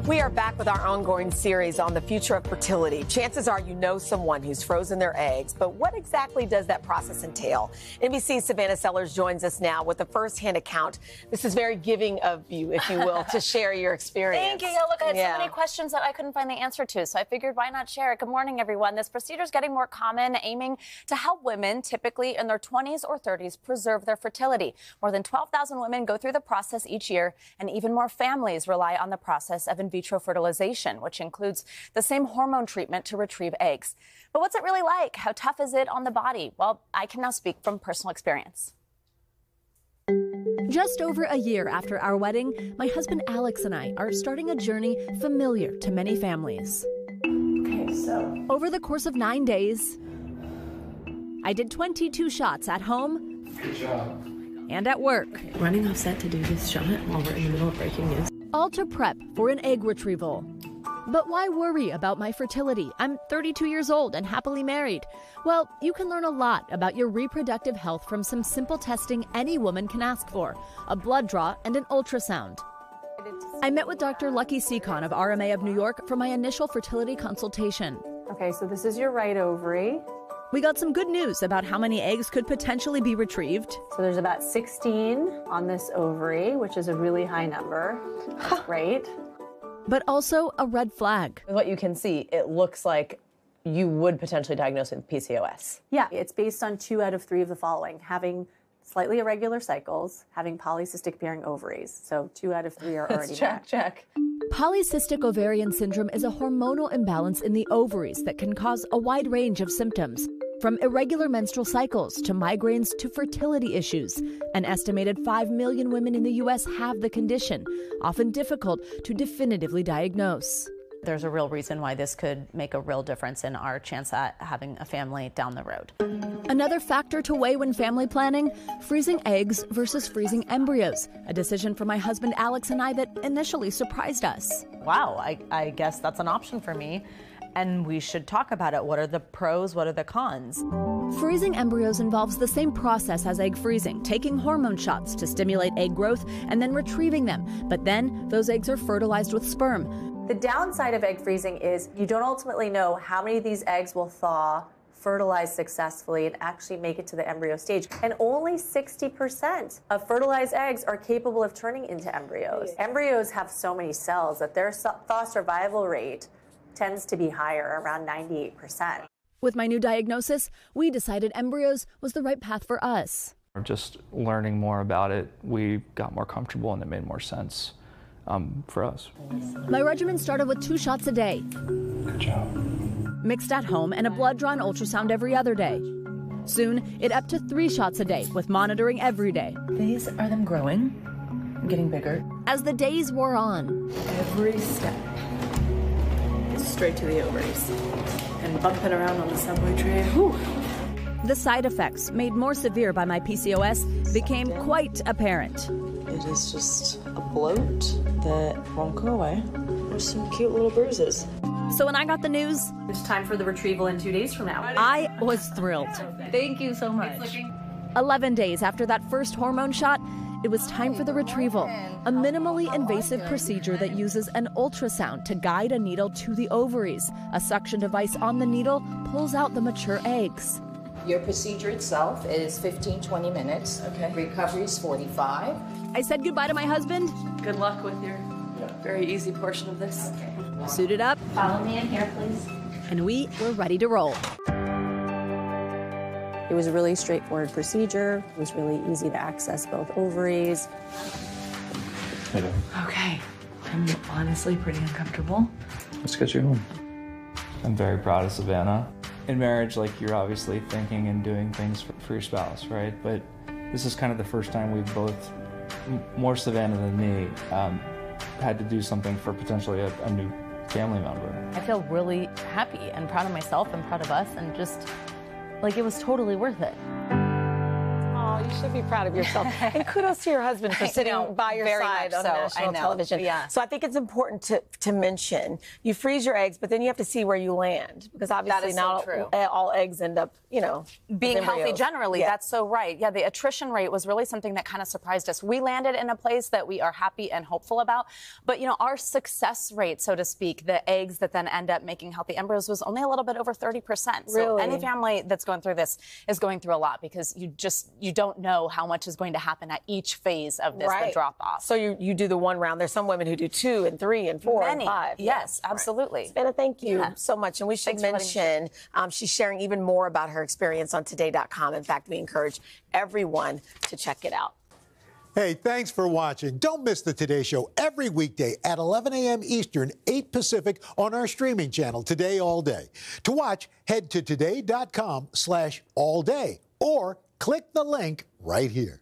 We are back with our ongoing series on the future of fertility. Chances are you know someone who's frozen their eggs, but what exactly does that process entail? NBC's Savannah Sellers joins us now with a first-hand account. This is very giving of you, if you will, to share your experience. Thank you. Yeah, look, I had so many questions that I couldn't find the answer to, so I figured why not share it. Good morning, everyone. This procedure is getting more common, aiming to help women, typically in their 20s or 30s, preserve their fertility. More than 12,000 women go through the process each year, and even more families rely on the process of in vitro fertilization, which includes the same hormone treatment to retrieve eggs. But what's it really like? How tough is it on the body? Well, I can now speak from personal experience. Just over a year after our wedding, my husband Alex and I are starting a journey familiar to many families. Okay, so over the course of 9 days, I did 22 shots at home. Good job. And at work. Running off set to do this shot while we're in the middle of breaking news. All to prep for an egg retrieval. But why worry about my fertility? I'm 32 years old and happily married. Well, you can learn a lot about your reproductive health from some simple testing any woman can ask for: a blood draw and an ultrasound. I met with Dr. Lucky Seacon of RMA of New York for my initial fertility consultation. Okay, so this is your right ovary. We got some good news about how many eggs could potentially be retrieved. So there's about 16 on this ovary, which is a really high number. That's great. But also a red flag. What you can see, it looks like you would potentially diagnose with PCOS. Yeah, it's based on 2 out of 3 of the following: having slightly irregular cycles, having polycystic bearing ovaries. So 2 out of 3 are already check. Polycystic ovarian syndrome is a hormonal imbalance in the ovaries that can cause a wide range of symptoms, from irregular menstrual cycles to migraines to fertility issues. An estimated 5 million women in the U.S. have the condition, often difficult to definitively diagnose. There's a real reason why this could make a real difference in our chance at having a family down the road. Another factor to weigh when family planning: freezing eggs versus freezing embryos. A decision for my husband Alex and I that initially surprised us. Wow, I guess that's an option for me. And we should talk about it. What are the pros? What are the cons? Freezing embryos involves the same process as egg freezing, taking hormone shots to stimulate egg growth and then retrieving them. But then those eggs are fertilized with sperm. The downside of egg freezing is you don't ultimately know how many of these eggs will thaw, fertilize successfully, and actually make it to the embryo stage. And only 60% of fertilized eggs are capable of turning into embryos. Embryos have so many cells that their thaw survival rate tends to be higher, around 98%. With my new diagnosis, we decided embryos was the right path for us. Just learning more about it, we got more comfortable and it made more sense for us. My regimen started with 2 shots a day. Good job. Mixed at home, and a blood draw and ultrasound every other day. Soon, it upped to 3 shots a day with monitoring every day. These are them growing, getting bigger. As the days wore on, Every step is straight to the ovaries. And bumping around on the subway train. Whew. the side effects, made more severe by my PCOS, became quite apparent. It is just a bloat that won't go away. There's some cute little bruises. So when I got the news, It's time for the retrieval in 2 days from now. I was thrilled. Thank you so much. 11 days after that first hormone shot, it was time for the retrieval, a minimally invasive procedure that uses an ultrasound to guide a needle to the ovaries. A suction device on the needle pulls out the mature eggs. Your procedure itself is 15-20 minutes. Okay. Recovery is 45. I said goodbye to my husband, Good luck with your very easy portion of this. suited up, Follow me in here, please. and we were ready to roll. It was a really straightforward procedure. It was really easy to access both ovaries. Okay. I'm honestly pretty uncomfortable. Let's get you home. I'm very proud of Savannah. In marriage, like, you're obviously thinking and doing things for your spouse, right? But this is kind of the first time we've both, more Savannah than me, had to do something for potentially a new family member. I feel really happy and proud of myself and proud of us, and just like it was totally worth it. Oh, you should be proud of yourself. And kudos to your husband for sitting by your side on national television. Yeah. So I think it's important to mention you freeze your eggs, but then you have to see where you land, because obviously not all eggs end up, being embryos. healthy generally. Yeah. That's so right. Yeah, the attrition rate was really something that kind of surprised us. We landed in a place that we are happy and hopeful about, but our success rate, so to speak, the eggs that then end up making healthy embryos, was only a little bit over 30%. So any family that's going through this is going through a lot, because you don't know how much is going to happen at each phase of this, the drop off. So you do the one round. There's some women who do 2 and 3 and 4 and 5. Yes, absolutely. Savannah, thank you so much. And we should mention she's sharing even more about her experience on today.com. In fact, we encourage everyone to check it out. Hey, thanks for watching. Don't miss the Today Show every weekday at 11 a.m. Eastern, 8 Pacific on our streaming channel, Today All Day. To watch, head to today.com/allday or click the link right here.